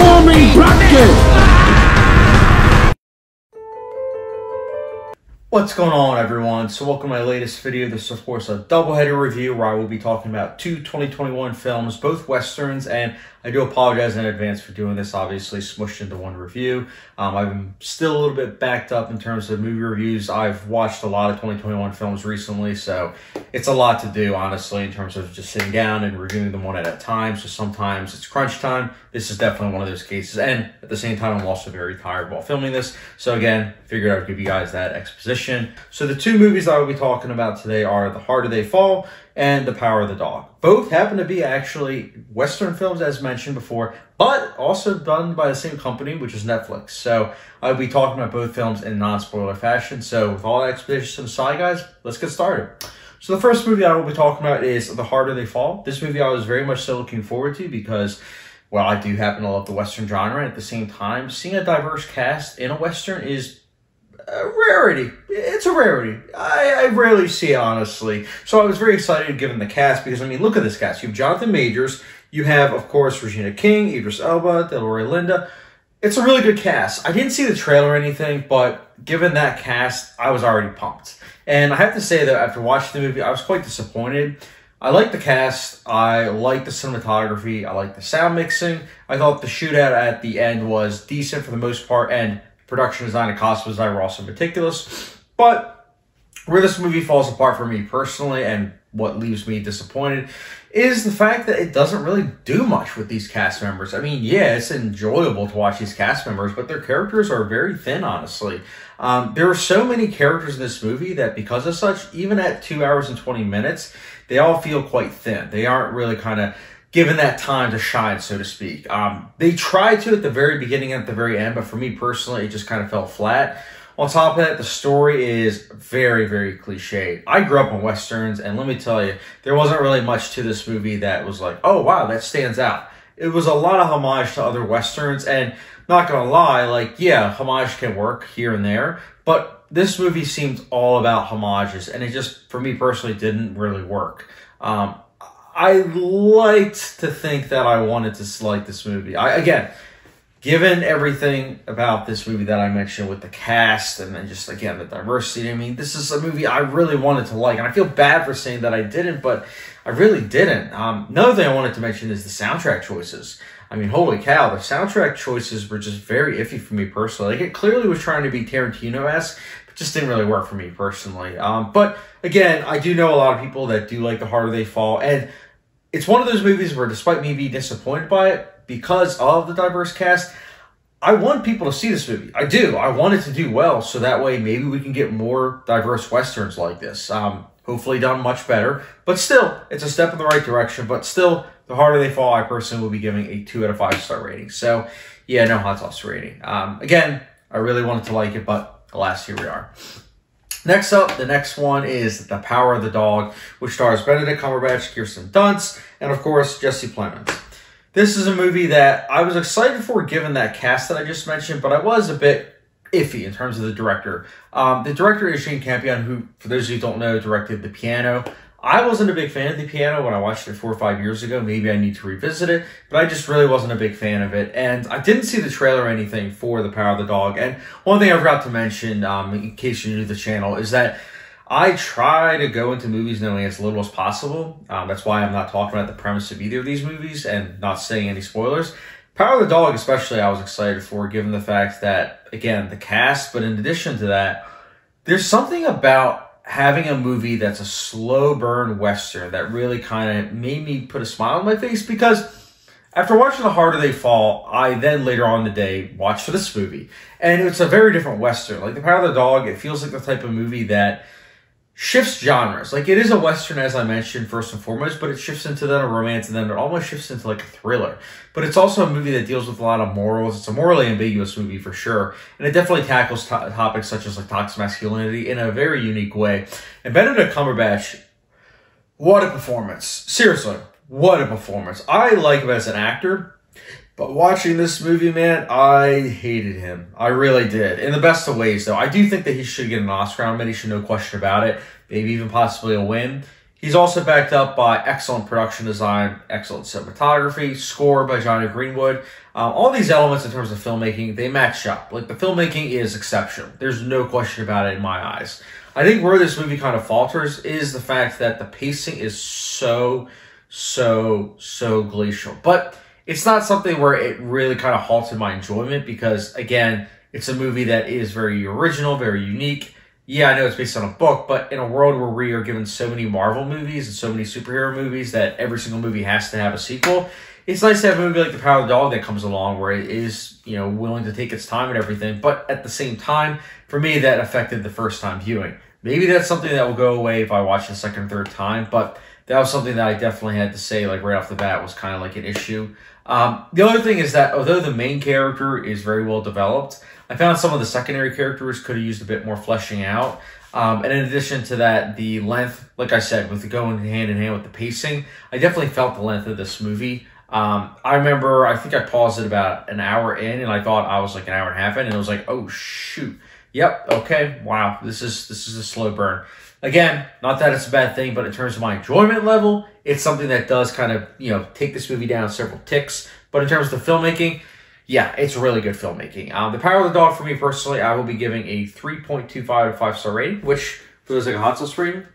Transforming bracket! What's going on, everyone? So welcome to my latest video. This is, of course, a double-header review where I will be talking about two 2021 films, both Westerns, and I do apologize in advance for doing this, obviously smushed into one review. I'm still a little bit backed up in terms of movie reviews. I've watched a lot of 2021 films recently, so it's a lot to do, honestly, in terms of just sitting down and reviewing them one at a time. So sometimes it's crunch time. This is definitely one of those cases, and at the same time, I'm also very tired while filming this. So again, figured I would give you guys that exposition. So the two movies I will be talking about today are The Harder They Fall and The Power of the Dog. Both happen to be actually Western films, as mentioned before, but also done by the same company, which is Netflix. So I'll be talking about both films in non-spoiler fashion. So with all that exposition aside, guys, let's get started. So the first movie I will be talking about is The Harder They Fall. This movie I was very much so looking forward to because, well, I do happen to love the Western genre. And at the same time, seeing a diverse cast in a Western is a rarity. It's a rarity. I rarely see it, honestly. So I was very excited given the cast because, I mean, look at this cast. You have Jonathan Majors. You have, of course, Regina King, Idris Elba, Delroy Linda. It's a really good cast. I didn't see the trailer or anything, but given that cast, I was already pumped. And I have to say that after watching the movie, I was quite disappointed. I like the cast. I like the cinematography. I like the sound mixing. I thought the shootout at the end was decent for the most part, and production design and costume design were also meticulous. But where this movie falls apart for me personally and what leaves me disappointed is the fact that it doesn't really do much with these cast members. I mean, yeah, it's enjoyable to watch these cast members, but their characters are very thin, honestly. There are so many characters in this movie that because of such, even at 2 hours and 20 minutes, they all feel quite thin. They aren't really kind of given that time to shine, so to speak. They tried to at the very beginning and at the very end, but for me personally, it just kind of fell flat. On top of that, the story is very, very cliche. I grew up on Westerns, and let me tell you, there wasn't really much to this movie that was like, oh, wow, that stands out. It was a lot of homage to other Westerns, and not gonna lie, like, yeah, homage can work here and there, but this movie seemed all about homages, and it just, for me personally, didn't really work. I liked to think that I wanted to like this movie. Again, given everything about this movie that I mentioned with the cast and then just, again, the diversity, I mean, this is a movie I really wanted to like. And I feel bad for saying that I didn't, but I really didn't. Another thing I wanted to mention is the soundtrack choices. I mean, holy cow, the soundtrack choices were just very iffy for me personally. Like, it clearly was trying to be Tarantino-esque, but just didn't really work for me personally. But, again, I do know a lot of people that do like The Harder They Fall, and it's one of those movies where, despite me being disappointed by it, because of the diverse cast, I want people to see this movie. I do. I want it to do well, so that way maybe we can get more diverse Westerns like this. Hopefully done much better. But still, it's a step in the right direction. But still, The Harder They Fall, I personally will be giving a 2 out of 5 star rating. So, yeah, no hot sauce rating. Again, I really wanted to like it, but alas, here we are. Next up, the next one is The Power of the Dog, which stars Benedict Cumberbatch, Kirsten Dunst, and of course, Jesse Plemons. This is a movie that I was excited for given that cast that I just mentioned, but I was a bit iffy in terms of the director. The director is Shane Campion, who, for those of you who don't know, directed The Piano. I wasn't a big fan of The Piano when I watched it 4 or 5 years ago. Maybe I need to revisit it, but I just really wasn't a big fan of it. And I didn't see the trailer or anything for The Power of the Dog. And one thing I forgot to mention, in case you're new to the channel, is that I try to go into movies knowing as little as possible. That's why I'm not talking about the premise of either of these movies and not saying any spoilers. Power of the Dog especially I was excited for, given the fact that, again, the cast, but in addition to that, there's something about having a movie that's a slow burn Western that really kind of made me put a smile on my face, because after watching The Harder They Fall, I then later on in the day watched this movie. And it's a very different Western. Like The Power of the Dog, it feels like the type of movie that shifts genres. Like, it is a Western, as I mentioned, first and foremost, but it shifts into then a romance, and then it almost shifts into like a thriller. But it's also a movie that deals with a lot of morals. It's a morally ambiguous movie for sure. And it definitely tackles topics such as like toxic masculinity in a very unique way. And Benedict Cumberbatch, what a performance. Seriously, what a performance. I like him as an actor, but watching this movie, man, I hated him. I really did. In the best of ways, though. I do think that he should get an Oscar nomination, no question about it. Maybe even possibly a win. He's also backed up by excellent production design, excellent cinematography, score by Johnny Greenwood. All these elements in terms of filmmaking, they match up. Like, the filmmaking is exceptional. There's no question about it in my eyes. I think where this movie kind of falters is the fact that the pacing is so glacial. But it's not something where it really kind of halted my enjoyment because, again, it's a movie that is very original, very unique. Yeah, I know it's based on a book, but in a world where we are given so many Marvel movies and so many superhero movies that every single movie has to have a sequel, it's nice to have a movie like The Power of the Dog that comes along where it is, you know, willing to take its time and everything. But at the same time, for me, that affected the first time viewing. Maybe that's something that will go away if I watch the second, third time, but that was something that I definitely had to say, like, right off the bat was kind of like an issue. The other thing is that although the main character is very well developed, I found some of the secondary characters could have used a bit more fleshing out. And in addition to that, the length, like I said, with the going hand in hand with the pacing, I definitely felt the length of this movie. I remember, I think I paused it about an hour in, and I thought I was like an hour and a half in, and it was like, oh shoot, yep, okay, wow, this is a slow burn. Again, not that it's a bad thing, but in terms of my enjoyment level, it's something that does kind of, you know, take this movie down several ticks. But in terms of the filmmaking, yeah, it's really good filmmaking. The Power of the Dog, for me personally, I will be giving a 3.25 out of 5-star rating, which feels like a hot sauce rating.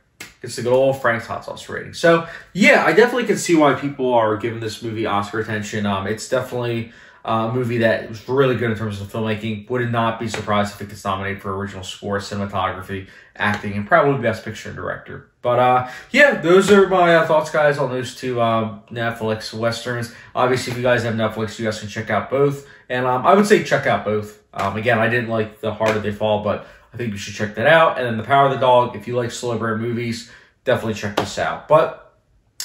It's the good old Frank's hot sauce rating. So, yeah, I definitely can see why people are giving this movie Oscar attention. It's definitely a movie that was really good in terms of filmmaking. Would not be surprised if it gets nominated for original score, cinematography, acting, and probably Best Picture and Director. But, yeah, those are my thoughts, guys, on those two Netflix Westerns. Obviously, if you guys have Netflix, you guys can check out both. And I would say check out both. Again, I didn't like The Harder They Fall, but I think you should check that out. And then The Power of the Dog, if you like slow burn movies, definitely check this out. But,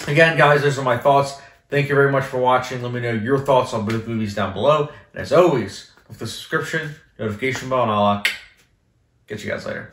again, guys, those are my thoughts. Thank you very much for watching. Let me know your thoughts on both movies down below. And as always, with the subscription, notification bell, and I'll get you guys later.